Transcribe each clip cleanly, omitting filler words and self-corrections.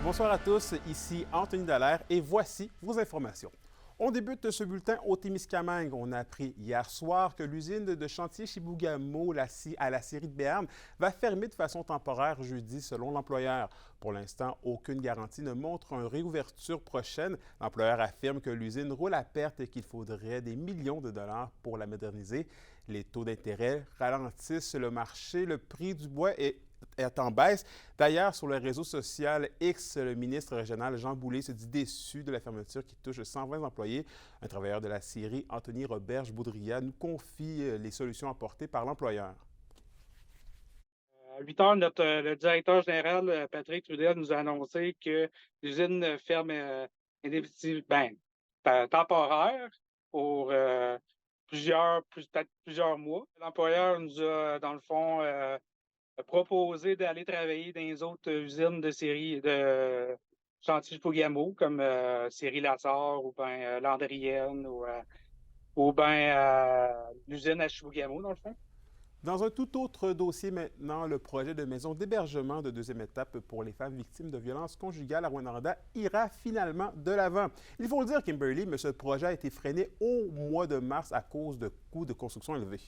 Bonsoir à tous, ici Anthony Dallaire et voici vos informations. On débute ce bulletin au Témiscamingue. On a appris hier soir que l'usine de chantier Chibougamau à la Scierie de Béarn va fermer de façon temporaire jeudi selon l'employeur. Pour l'instant, aucune garantie ne montre une réouverture prochaine. L'employeur affirme que l'usine roule à perte et qu'il faudrait des millions de dollars pour la moderniser. Les taux d'intérêt ralentissent le marché. Le prix du bois est en baisse. D'ailleurs, sur le réseau social X, le ministre régional Jean Boulet se dit déçu de la fermeture qui touche 120 employés. Un travailleur de la scierie, Anthony Roberge-Boudria, nous confie les solutions apportées par l'employeur. À 8 heures, le directeur général, Patrick Trudel, nous a annoncé que l'usine ferme temporaire pour peut-être plusieurs mois. L'employeur nous a, dans le fond, proposé d'aller travailler dans les autres usines de série de chantier Chibougamau, comme Série Lassar ou bien Landrienne ou bien l'usine à Chibougamau, dans le fond. Dans un tout autre dossier maintenant, le projet de maison d'hébergement de deuxième étape pour les femmes victimes de violences conjugales à Rouyn-Noranda ira finalement de l'avant. Il faut le dire, Kimberly, mais ce projet a été freiné au mois de mars à cause de coûts de construction élevés.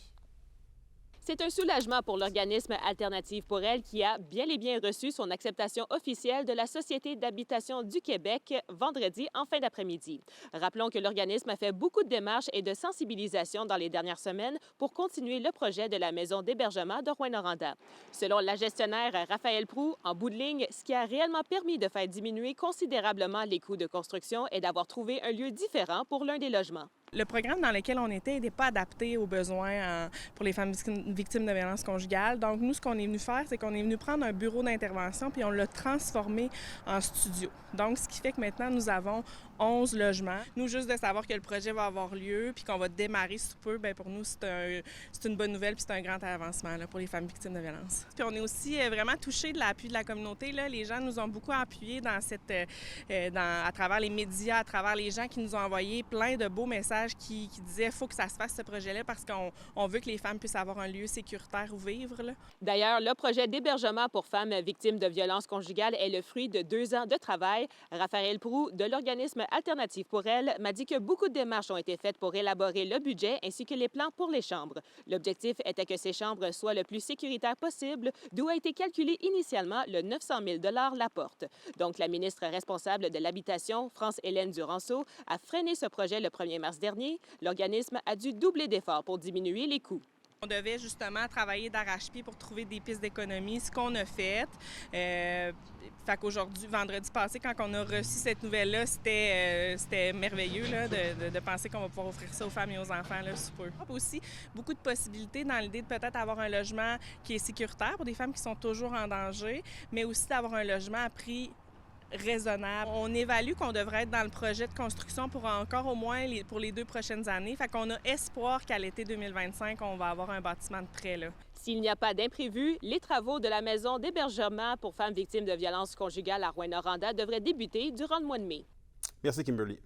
C'est un soulagement pour l'organisme Alternative pour elle qui a bel et bien reçu son acceptation officielle de la Société d'habitation du Québec vendredi en fin d'après-midi. Rappelons que l'organisme a fait beaucoup de démarches et de sensibilisation dans les dernières semaines pour continuer le projet de la maison d'hébergement de Rouyn-Noranda. Selon la gestionnaire Raphaël Proux, en bout de ligne, ce qui a réellement permis de faire diminuer considérablement les coûts de construction est d'avoir trouvé un lieu différent pour l'un des logements. Le programme dans lequel on était n'était pas adapté aux besoins pour les femmes victimes de violences conjugales. Donc, nous, ce qu'on est venu faire, c'est qu'on est venu prendre un bureau d'intervention puis on l'a transformé en studio. Donc, ce qui fait que maintenant, nous avons 11 logements. Nous, juste de savoir que le projet va avoir lieu puis qu'on va démarrer sous peu, bien, pour nous, c'est une bonne nouvelle puis c'est un grand avancement là, pour les femmes victimes de violences. Puis on est aussi vraiment touchés de l'appui de la communauté. Là. Les gens nous ont beaucoup appuyés dans à travers les médias, à travers les gens qui nous ont envoyé plein de beaux messages qui disaient qu'il faut que ça se fasse ce projet-là parce qu'on veut que les femmes puissent avoir un lieu sécuritaire où vivre. D'ailleurs, le projet d'hébergement pour femmes victimes de violences conjugales est le fruit de 2 ans de travail. Raphaël Proux, de l'organisme Alternative pour elle, m'a dit que beaucoup de démarches ont été faites pour élaborer le budget ainsi que les plans pour les chambres. L'objectif était que ces chambres soient le plus sécuritaires possible, d'où a été calculé initialement le 900 000 $ la porte. Donc, la ministre responsable de l'Habitation, France-Hélène Duranceau, a freiné ce projet le 1er mars dernier. L'organisme a dû doubler d'efforts pour diminuer les coûts. On devait justement travailler d'arrache-pied pour trouver des pistes d'économie, ce qu'on a fait. Fait qu'aujourd'hui, vendredi passé, quand on a reçu cette nouvelle-là, c'était merveilleux là, de penser qu'on va pouvoir offrir ça aux femmes et aux enfants là, sous peu. Aussi, beaucoup de possibilités dans l'idée de peut-être avoir un logement qui est sécuritaire pour des femmes qui sont toujours en danger, mais aussi d'avoir un logement à prix raisonnable. On évalue qu'on devrait être dans le projet de construction pour encore au moins pour les 2 prochaines années. Fait qu'on a espoir qu'à l'été 2025, on va avoir un bâtiment de prêt. Là. S'il n'y a pas d'imprévu, les travaux de la maison d'hébergement pour femmes victimes de violences conjugales à Rouyn-Noranda devraient débuter durant le mois de mai. Merci, Kimberly.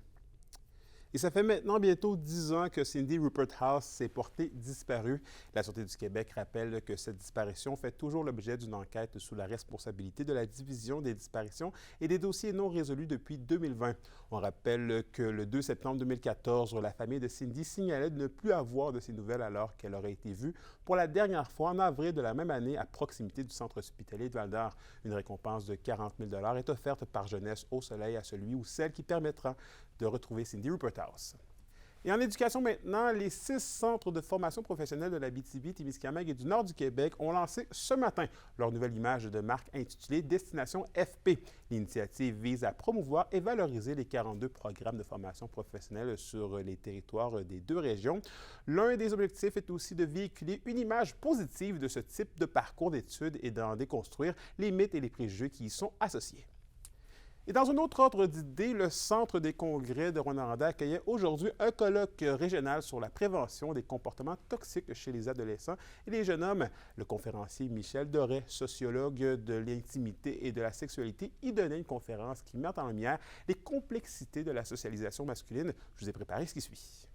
Et ça fait maintenant bientôt 10 ans que Cindy Rupert House s'est portée disparue. La Sûreté du Québec rappelle que cette disparition fait toujours l'objet d'une enquête sous la responsabilité de la Division des disparitions et des dossiers non résolus depuis 2020. On rappelle que le 2 septembre 2014, la famille de Cindy signalait de ne plus avoir de ses nouvelles alors qu'elle aurait été vue pour la dernière fois en avril de la même année à proximité du centre hospitalier de Val-d'Or. Une récompense de 40 000 $ est offerte par Jeunesse au Soleil à celui ou celle qui permettra de retrouver Cindy Rupert House. Et en éducation maintenant, les 6 centres de formation professionnelle de l'Abitibi, Témiscamingue et du nord du Québec ont lancé ce matin leur nouvelle image de marque intitulée Destination FP. L'initiative vise à promouvoir et valoriser les 42 programmes de formation professionnelle sur les territoires des 2 régions. L'un des objectifs est aussi de véhiculer une image positive de ce type de parcours d'études et d'en déconstruire les mythes et les préjugés qui y sont associés. Et dans un autre ordre d'idées, le Centre des congrès de Rouyn-Noranda accueillait aujourd'hui un colloque régional sur la prévention des comportements toxiques chez les adolescents et les jeunes hommes. Le conférencier Michel Doré, sociologue de l'intimité et de la sexualité, y donnait une conférence qui met en lumière les complexités de la socialisation masculine. Je vous ai préparé ce qui suit.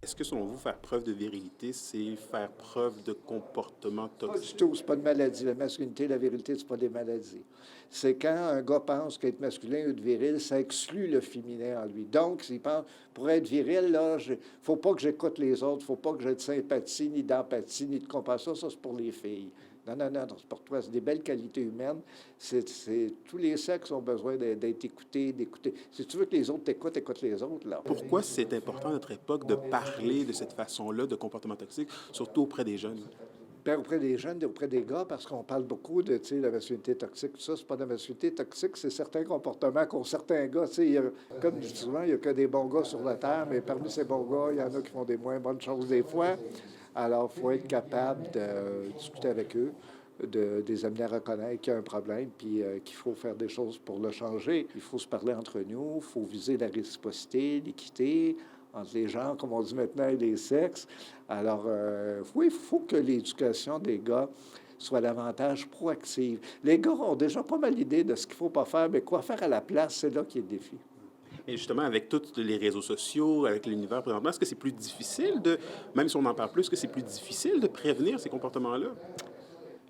Est-ce que, selon vous, faire preuve de virilité, c'est faire preuve de comportement Pas du toxique? tout, c'est pas une maladie. La masculinité, la virilité, c'est pas des maladies. C'est quand un gars pense qu'être masculin ou être viril, ça exclut le féminin en lui. Donc, s'il pense, pour être viril, là, faut pas que j'écoute les autres, faut pas que j'ai de sympathie, ni d'empathie, ni de compassion. Ça, c'est pour les filles. Non, non, non, c'est pour toi. C'est des belles qualités humaines. Tous les sexes ont besoin d'être écoutés, d'écouter. Si tu veux que les autres t'écoutent, écoute les autres, là. Pourquoi c'est important à notre époque de parler de cette façon-là de comportement toxique, surtout auprès des jeunes? Bien, auprès des jeunes, auprès des gars, parce qu'on parle beaucoup de la masculinité toxique. Tout ça, c'est pas de la masculinité toxique, c'est certains comportements qu'ont certains gars. Comme je dis souvent, il n'y a que des bons gars sur la Terre, mais parmi ces bons gars, il y en a qui font des moins bonnes choses des fois. Alors, il faut être capable de discuter avec eux, de les amener à reconnaître qu'il y a un problème, puis qu'il faut faire des choses pour le changer. Il faut se parler entre nous, il faut viser la réciprocité, l'équité entre les genres, comme on dit maintenant, et les sexes. Alors, oui, il faut que l'éducation des gars soit davantage proactive. Les gars ont déjà pas mal l'idée de ce qu'il ne faut pas faire, mais quoi faire à la place, c'est là qui est le défi. Et justement, avec tous les réseaux sociaux, avec l'univers présentement, est-ce que c'est plus difficile même si on en parle plus, est-ce que c'est plus difficile de prévenir ces comportements-là?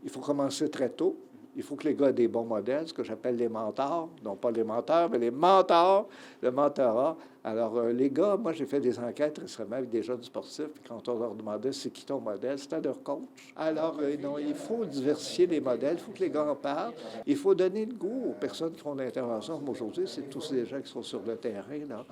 Il faut commencer très tôt. Il faut que les gars aient des bons modèles, ce que j'appelle les mentors. Non pas les menteurs, mais les mentors, le mentorat. Alors, les gars, moi, j'ai fait des enquêtes récemment avec des jeunes sportifs. Puis quand on leur demandait c'est qui ton modèle, c'était leur coach. Alors, non, il faut diversifier les modèles. Il faut que les gars en parlent. Il faut donner le goût aux personnes qui font de l'intervention. Comme aujourd'hui, c'est tous les gens qui sont sur le terrain, là,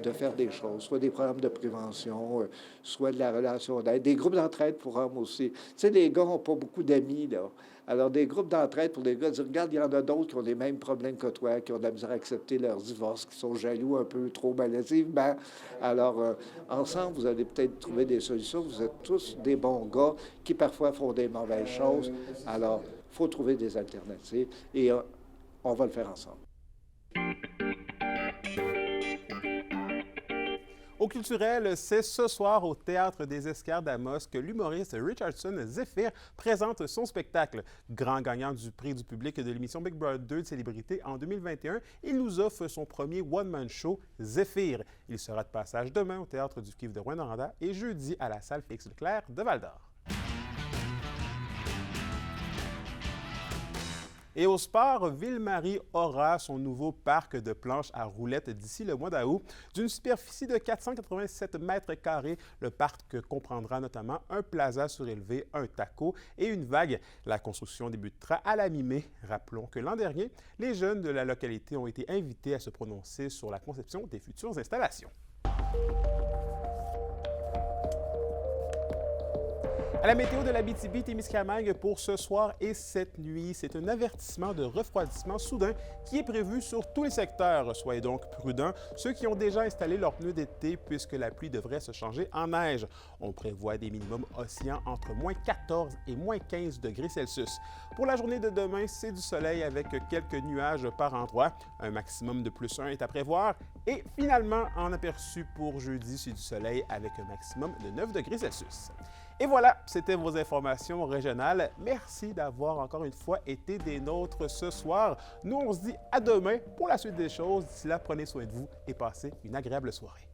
de faire des choses, soit des programmes de prévention, soit de la relation d'aide, des groupes d'entraide pour hommes aussi. Tu sais, les gars n'ont pas beaucoup d'amis, là. Alors, des groupes d'entraide pour les gars, dire, regarde, il y en a d'autres qui ont les mêmes problèmes que toi, qui ont de la misère à accepter leur divorce, qui sont jaloux un peu trop maladivement. Alors, ensemble, vous allez peut-être trouver des solutions. Vous êtes tous des bons gars qui parfois font des mauvaises choses. Alors, il faut trouver des alternatives et on va le faire ensemble. Au culturel, c'est ce soir au Théâtre des Escars d'Amos que l'humoriste Richardson Zephyr présente son spectacle. Grand gagnant du prix du public de l'émission Big Brother 2 de célébrité en 2021, il nous offre son premier one-man show, Zephyr. Il sera de passage demain au Théâtre du Kiv de Rouyn-Noranda et jeudi à la salle Félix-Leclerc de Val-d'Or. Et au sport, Ville-Marie aura son nouveau parc de planches à roulettes d'ici le mois d'août. D'une superficie de 487 mètres carrés, le parc comprendra notamment un plaza surélevé, un taco et une vague. La construction débutera à la mi-mai. Rappelons que l'an dernier, les jeunes de la localité ont été invités à se prononcer sur la conception des futures installations. À la météo de l'Abitibi-Témiscamingue pour ce soir et cette nuit, c'est un avertissement de refroidissement soudain qui est prévu sur tous les secteurs. Soyez donc prudents, ceux qui ont déjà installé leurs pneus d'été, puisque la pluie devrait se changer en neige. On prévoit des minimums oscillant entre moins 14 et moins 15 degrés Celsius. Pour la journée de demain, c'est du soleil avec quelques nuages par endroit. Un maximum de +1 est à prévoir. Et finalement, en aperçu pour jeudi, c'est du soleil avec un maximum de 9 degrés Celsius. Et voilà, c'était vos informations régionales. Merci d'avoir encore une fois été des nôtres ce soir. Nous, on se dit à demain pour la suite des choses. D'ici là, prenez soin de vous et passez une agréable soirée.